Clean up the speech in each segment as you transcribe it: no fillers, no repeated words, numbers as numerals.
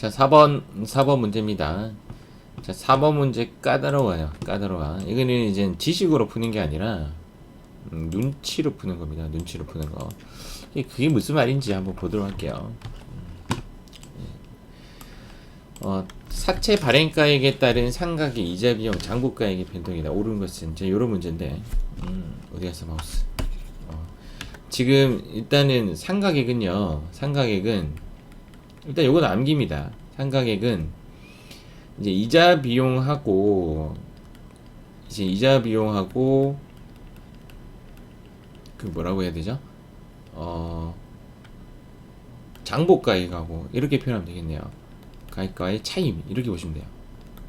자, 4번 문제입니다. 자, 4번 문제 까다로워요. 까다로워. 이거는 이제 지식으로 푸는 게 아니라, 눈치로 푸는 겁니다. 눈치로 푸는 거. 그게 무슨 말인지 한번 보도록 할게요. 사채 발행가액에 따른 상각의 이자 비용 장부가액의 변동이다. 옳은 것은 이제 요런 문제인데, 어디 갔어, 마우스. 지금 일단은 상각액은 일단 요건 암기입니다. 상각액은 이제 이자 비용하고 그 뭐라고 해야 되죠? 장복가액하고 이렇게 표현하면 되겠네요. 가액과의 차이 이렇게 보시면 돼요.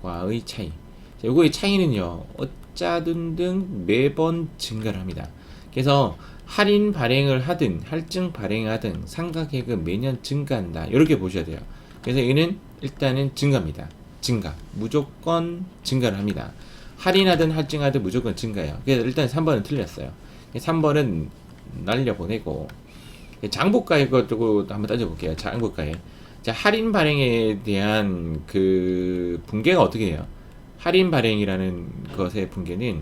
과의 차이. 자, 요거의 차이는요. 어짜든든 매번 증가를 합니다. 그래서 할인 발행을 하든 할증 발행을 하든 상각액은 매년 증가한다. 이렇게 보셔야 돼요. 그래서 이는 일단은 증가입니다. 증가. 무조건 증가를 합니다. 할인하든 할증하든 무조건 증가해요. 그래서 일단 3번은 틀렸어요. 3번은 날려보내고 장부가액 가지고 한번 따져볼게요. 장부가액. 자, 할인 발행에 대한 그 분계가 어떻게 해요? 할인 발행이라는 것의 분계는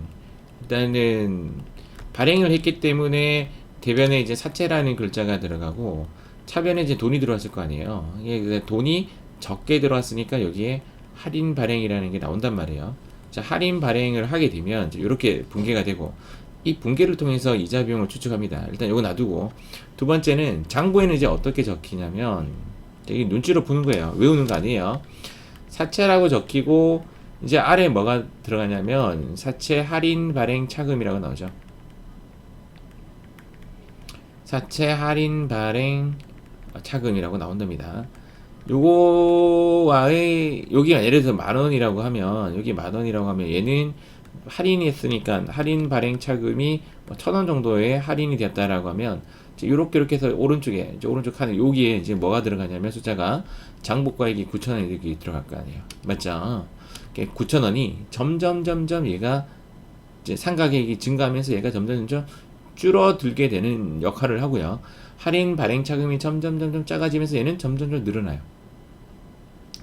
일단은 발행을 했기 때문에 대변에 이제 사채라는 글자가 들어가고 차변에 이제 돈이 들어왔을 거 아니에요. 이게 돈이 적게 들어왔으니까 여기에 할인 발행이라는 게 나온단 말이에요. 자, 할인 발행을 하게 되면 이렇게 분계가 되고 이 분계를 통해서 이자 비용을 추측합니다. 일단 이거 놔두고 두 번째는 장부에는 이제 어떻게 적히냐면 되게 눈치로 푸는 거예요. 외우는 거 아니에요. 사채라고 적히고 이제 아래 뭐가 들어가냐면 사채 할인 발행 차금이라고 나오죠. 사채 할인 발행 차금이라고 나온답니다. 요거와의 여기가 예를 들어서 10,000원이라고 하면 여기 10,000원이라고 하면 얘는 할인이 했으니까 할인 발행 차금이 1,000원 정도의 할인이 되었다라고 하면 이렇게 해서 오른쪽에 오른쪽 칸에 여기에 이제 뭐가 들어가냐면 숫자가 장부가액이 9,000원이 이렇게 들어갈 거 아니에요. 맞죠? 9,000원이 점점 얘가 이제 상가액이 증가하면서 얘가 점점 줄어들게 되는 역할을 하고요. 할인 발행 차금이 점점 작아지면서 얘는 점점 늘어나요.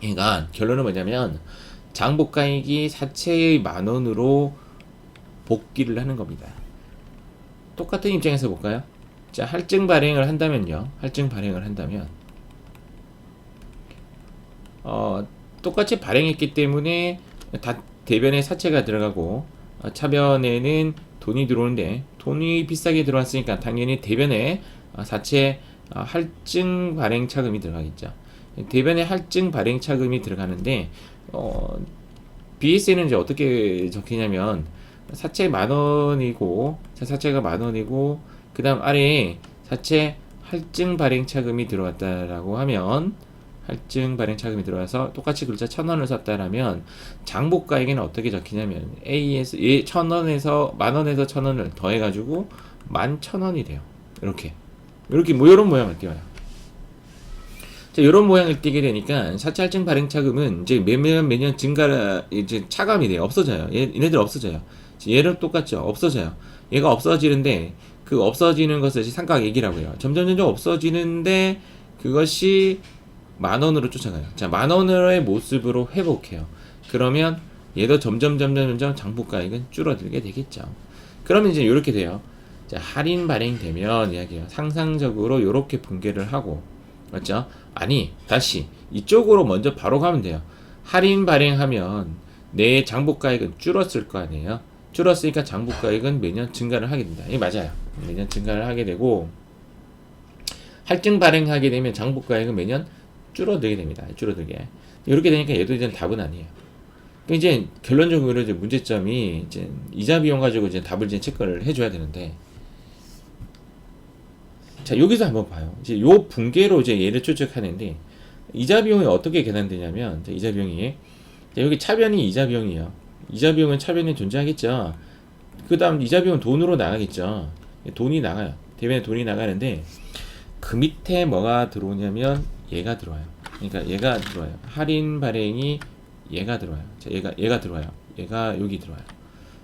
그러니까 결론은 뭐냐면 장부가액이 사채의 10,000원으로 복귀를 하는 겁니다. 똑같은 입장에서 볼까요? 자, 할증 발행을 한다면 똑같이 발행했기 때문에 다 대변에 사채가 들어가고 차변에는 돈이 들어오는데 돈이 비싸게 들어왔으니까 당연히 대변에 사채 할증 발행 차금이 들어가겠죠. 대변에 할증 발행 차금이 들어가는데 BS에는 이제 어떻게 적히냐면 사채 10,000원이고 사채가 10,000원이고 그 다음 아래에 사채 할증 발행 차금이 들어왔다라고 하면 할증 발행 차금이 들어와서 똑같이 글자 1,000원을 썼다라면 장부가액에는 어떻게 적히냐면 A에서 1,000원에서 10,000원에서 1,000원을 더해가지고 11,000원이 돼요. 이렇게 뭐 이런 모양을 띄워요. 자, 이런 모양을 띄게 되니까 사채 할증 발행 차금은 이제 매년 증가 이제 차감이 돼요. 없어져요. 얘네들 없어져요. 얘를 똑같죠. 없어져요. 얘가 없어지는데 그 없어지는 것을 상각액이라고 해요. 점점 없어지는데 그것이 10,000원으로 쫓아가요. 자, 10,000원의 모습으로 회복해요. 그러면 얘도 점점 장부가액은 줄어들게 되겠죠. 그러면 이제 이렇게 돼요. 자, 할인 발행되면 이야기해요. 상상적으로 이렇게 분계를 하고, 맞죠? 아니, 다시 이쪽으로 먼저 바로 가면 돼요. 할인 발행하면 내 장부가액은 줄었을 거 아니에요. 줄었으니까 장부가액은 매년 증가를 하게 된다. 이게 맞아요. 매년 증가를 하게 되고 할증 발행하게 되면 장부가액은 매년 줄어들게 됩니다. 줄어들게. 이렇게 되니까 얘도 이제 답은 아니에요. 이제 결론적으로 이제 문제점이 이제 이자 비용 가지고 이제 답을 이제 체크를 해줘야 되는데, 자, 여기서 한번 봐요. 이제 요 분계로 이제 얘를 추측하는데, 이자 비용이 어떻게 계산되냐면, 이자 비용이, 자, 여기 차변이 이자 비용이에요. 이자 비용은 차변에 존재하겠죠. 그 다음 이자 비용은 돈으로 나가겠죠. 돈이 나가요. 대변에 돈이 나가는데, 그 밑에 뭐가 들어오냐면, 얘가 들어와요. 그러니까 얘가 들어와요. 할인 발행이 얘가 들어와요. 자, 얘가 들어와요. 얘가 여기 들어와요.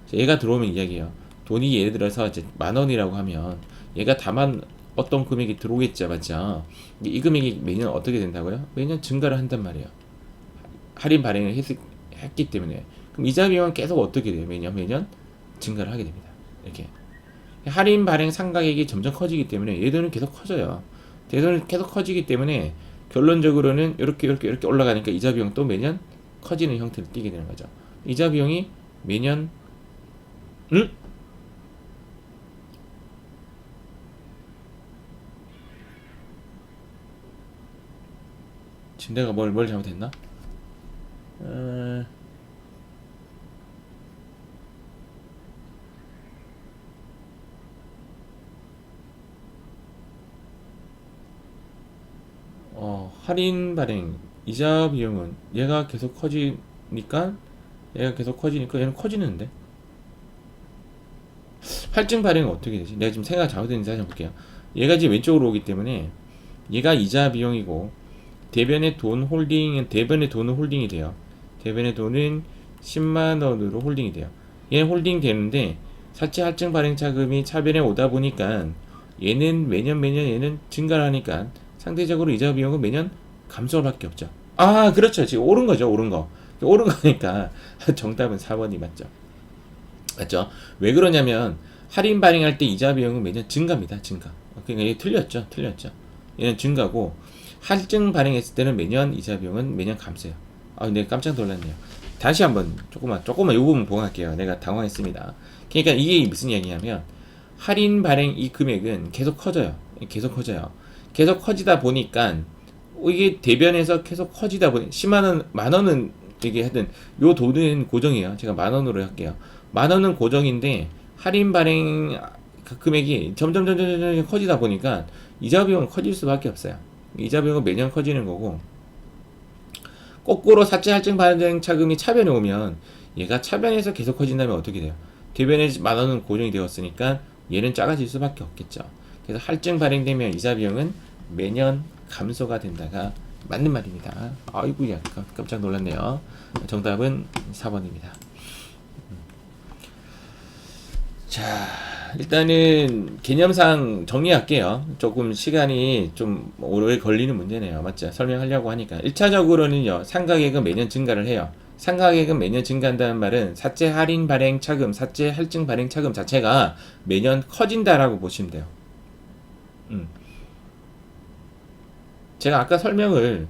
자, 얘가 들어오면 이야기해요. 돈이 예를 들어서 이제 10,000원이라고 하면 얘가 다만 어떤 금액이 들어오겠죠, 맞죠? 이 금액이 매년 어떻게 된다고요? 매년 증가를 한단 말이에요. 할인 발행을 했기 때문에. 그럼 이자 비용은 계속 어떻게 돼요? 매년 증가를 하게 됩니다. 이렇게 할인 발행 상각액이 점점 커지기 때문에 얘들은 계속 커져요. 얘들은 계속 커지기 때문에 결론적으로는 이렇게 올라가니까 이자 비용 또 매년 커지는 형태를 띠게 되는 거죠. 이자 비용이 매년 응? 지금 내가 뭘 잘못했나? 할인 발행 이자 비용은 얘가 계속 커지니까 얘는 커지는데 할증 발행은 어떻게 되지? 내가 지금 생각 잘못했는지 다시 한번 볼게요. 얘가 지금 왼쪽으로 오기 때문에 얘가 이자 비용이고 대변의 돈은 홀딩이 돼요. 대변의 돈은 10만 원으로 홀딩이 돼요. 얘는 홀딩 되는데 사채 할증 발행 차금이 차변에 오다 보니까 얘는 매년 얘는 증가를 하니까 상대적으로 이자 비용은 매년 감소할밖에 없죠. 아, 그렇죠. 지금 옳은 거죠, 옳은 거. 옳은 거니까 정답은 4번이 맞죠. 맞죠? 왜 그러냐면 할인 발행할 때 이자 비용은 매년 증가입니다. 증가. 그러니까 얘 틀렸죠. 얘는 증가고 할증 발행했을 때는 매년 이자 비용은 매년 감소해요. 아, 내가 깜짝 놀랐네요. 다시 한번 조금만 이 부분 보고 갈게요. 내가 당황했습니다. 그러니까 이게 무슨 이야기냐면 할인 발행 이 금액은 계속 커져요. 계속 커지다 보니까 이게 대변에서 계속 커지다 보니 10만 원, 만 원은 이게 하여튼 요 돈은 고정이에요. 제가 만 원으로 할게요. 만 원은 고정인데 할인 발행 그 금액이 점점 커지다 보니까 이자 비용은 커질 수밖에 없어요. 이자 비용은 매년 커지는 거고 거꾸로 사채 할증 발행 차금이 차변에 오면 얘가 차변에서 계속 커진다면 어떻게 돼요? 대변에 만 원은 고정이 되었으니까 얘는 작아질 수밖에 없겠죠. 그래서 할증 발행되면 이자 비용은 매년 감소가 된다가 맞는 말입니다. 아이고야 깜짝 놀랐네요. 정답은 4번입니다. 자, 일단은 개념상 정리할게요. 조금 시간이 좀 오래 걸리는 문제네요. 맞죠? 설명하려고 하니까 1차적으로는요. 상가액은 매년 증가를 해요. 상가액은 매년 증가한다는 말은 사채 할인 발행 차금, 사채 할증 발행 차금 자체가 매년 커진다라고 보시면 돼요. 제가 아까 설명을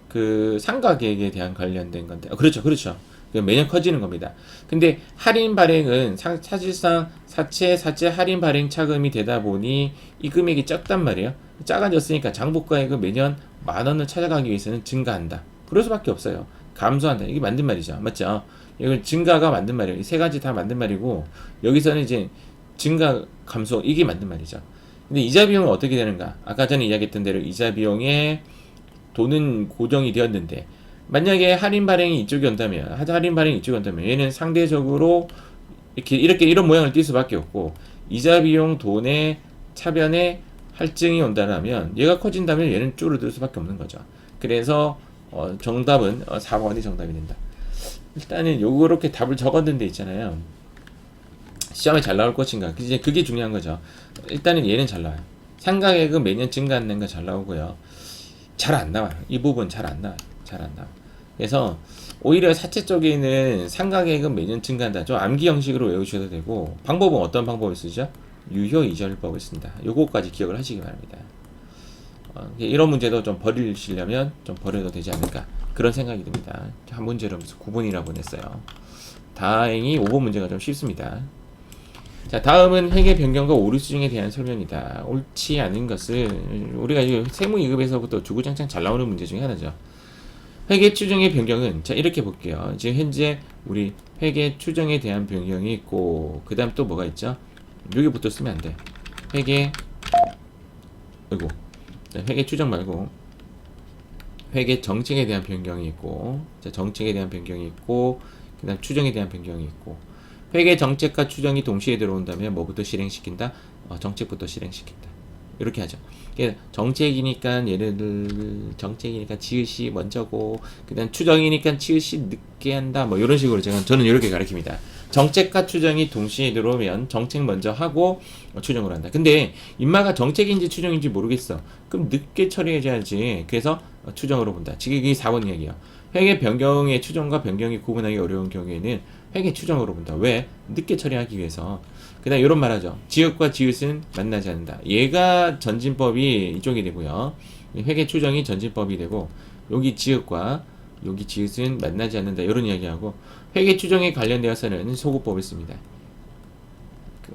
그 상가계획에 대한 관련된 건데, 그렇죠. 매년 커지는 겁니다. 근데 할인 발행은 사실상 사채 할인 발행 차금이 되다 보니 이 금액이 작단 말이에요. 작아졌으니까 장부가액은 매년 만 원을 찾아가기 위해서는 증가한다. 그럴 수밖에 없어요. 감소한다. 이게 맞는 말이죠. 맞죠? 이걸 증가가 맞는 말이에요. 이 세 가지 다 맞는 말이고 여기서는 이제 증가 감소 이게 맞는 말이죠. 근데 이자 비용은 어떻게 되는가? 아까 전에 이야기했던 대로 이자 비용에 돈은 고정이 되었는데 만약에 할인 발행이 이쪽이 온다면 얘는 상대적으로 이렇게 이런 모양을 띌 수밖에 없고 이자 비용 돈의 차변에 할증이 온다면 얘가 커진다면 얘는 줄어들 수밖에 없는 거죠. 그래서 정답은 4번이 정답이 된다. 일단은 요렇게 답을 적었는데 있잖아요. 시험에 잘 나올 것인가? 이제 그게 중요한 거죠. 일단은 얘는 잘 나와요. 상가액은 매년 증가하는 거 잘 나오고요. 잘 안 나와요. 이 부분 잘 안 나와요. 그래서 오히려 사채 쪽에는 상가액은 매년 증가한다. 좀 암기 형식으로 외우셔도 되고 방법은 어떤 방법을 쓰죠? 유효 이절법을 쓴다. 요거까지 기억을 하시기 바랍니다. 이런 문제도 좀 버리시려면 좀 버려도 되지 않을까 그런 생각이 듭니다. 한 문제로 9번이라고 냈어요. 다행히 5번 문제가 좀 쉽습니다. 자, 다음은 회계 변경과 오류 수정에 대한 설명이다. 옳지 않은 것을 우리가 이제 세무 2급에서부터 주구장창 잘 나오는 문제 중에 하나죠. 회계 추정의 변경은 자 이렇게 볼게요. 지금 현재 우리 회계 추정에 대한 변경이 있고 그 다음 또 뭐가 있죠? 여기부터 쓰면 안 돼. 회계 추정 말고 회계 정책에 대한 변경이 있고 자 정책에 대한 변경이 있고 그 다음 추정에 대한 변경이 있고 회계 정책과 추정이 동시에 들어온다면 뭐부터 실행시킨다? 정책부터 실행시킨다. 이렇게 하죠. 정책이니까 정책이니까 지읒이 먼저고 그다음 추정이니까 지읒이 늦게 한다. 뭐 이런 식으로 저는 이렇게 가르칩니다. 정책과 추정이 동시에 들어오면 정책 먼저 하고 추정을 한다. 근데 인마가 정책인지 추정인지 모르겠어. 그럼 늦게 처리해줘야지. 그래서 추정으로 본다. 지금 이게 4번 이야기야. 회계 변경의 추정과 변경이 구분하기 어려운 경우에는 회계 추정으로 본다. 왜? 늦게 처리하기 위해서. 그 다음 이런 말 하죠. 지읒과 지읒은 만나지 않는다. 얘가 전진법이 이쪽이 되고요. 회계 추정이 전진법이 되고, 여기 지읒과 여기 지읒은 만나지 않는다. 이런 이야기하고, 회계 추정에 관련되어서는 소구법을 씁니다.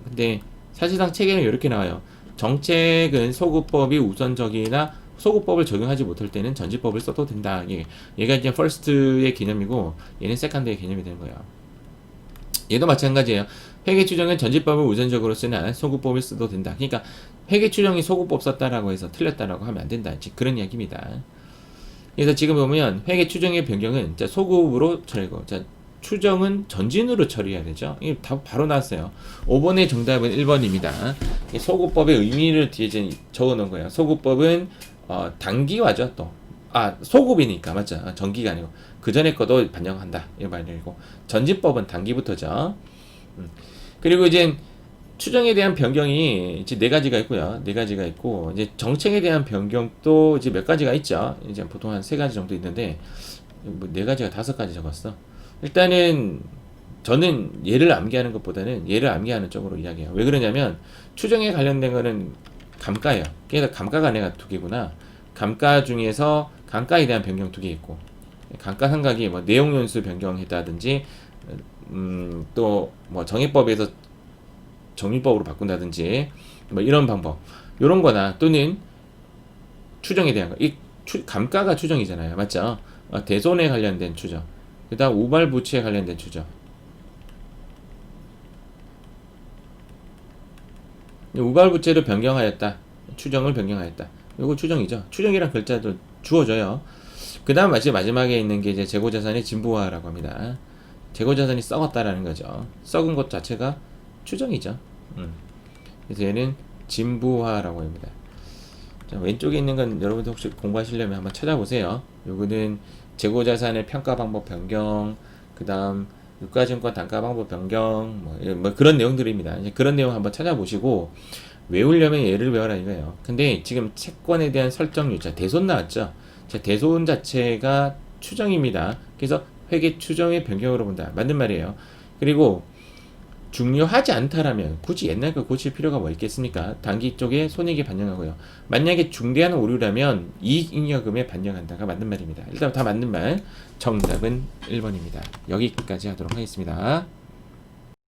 근데 사실상 책에는 이렇게 나와요. 정책은 소구법이 우선적이나 소구법을 적용하지 못할 때는 전지법을 써도 된다. 얘가 이제 first의 개념이고 얘는 second의 개념이 되는 거예요. 얘도 마찬가지예요. 회계 추정은 전지법을 우선적으로 쓰나 소구법을 써도 된다. 그러니까 회계 추정이 소구법 썼다라고 해서 틀렸다라고 하면 안 된다. 그런 이야기입니다. 그래서 지금 보면 회계 추정의 변경은 소급으로 처리고, 추정은 전진으로 처리해야 되죠. 이게 다 바로 나왔어요. 5번의 정답은 1번입니다. 소급법의 의미를 뒤에 적어 놓은 거예요. 소급법은 단기화죠. 또 소급이니까 맞죠. 정기가 아니고 그 전에 거도 반영한다 이 말이고, 전진법은 단기부터죠. 그리고 이제 추정에 대한 변경이 이제 네 가지가 있고요. 네 가지가 있고, 이제 정책에 대한 변경도 이제 몇 가지가 있죠. 이제 보통 한 세 가지 정도 있는데, 뭐 네 가지가 5가지 적었어. 일단은 저는 얘를 암기하는 것보다는 얘를 암기하는 쪽으로 이야기해요. 왜 그러냐면 추정에 관련된 거는 감가예요. 그래서 감가가 내가 2개구나. 감가 중에서 감가에 대한 변경 2개 있고, 감가 상각이 뭐 내용 연수 변경했다든지, 또 뭐 정액법에서 정리법으로 바꾼다든지, 뭐 이런 방법, 요런 거나, 또는 추정에 대한 거. 감가가 추정이잖아요. 맞죠? 대손에 관련된 추정. 그 다음 우발부치에 관련된 추정. 우발부채를 변경하였다. 추정을 변경하였다. 요거 추정이죠. 추정이란 글자도 주어져요. 그 다음 마지막에 있는 게 이제 재고자산의 진부화라고 합니다. 재고자산이 썩었다라는 거죠. 썩은 것 자체가 추정이죠. 그래서 얘는 진부화라고 합니다. 자, 왼쪽에 있는 건 여러분들 혹시 공부하시려면 한번 찾아보세요. 요거는 재고자산의 평가 방법 변경, 그 다음 유가증권 단가 방법 변경, 뭐 그런 내용들입니다. 이제 그런 내용 한번 찾아보시고 외우려면 얘를 외워라 이거예요. 근데 지금 채권에 대한 설정률, 대손 나왔죠. 대손 자체가 추정입니다. 그래서 회계 추정의 변경으로 본다. 맞는 말이에요. 그리고 중요하지 않다라면 굳이 옛날 거 고칠 필요가 뭐 있겠습니까? 단기 쪽에 손익이 반영하고요. 만약에 중대한 오류라면 이익잉여금에 반영한다가 맞는 말입니다. 일단 다 맞는 말. 정답은 1번입니다. 여기까지 하도록 하겠습니다.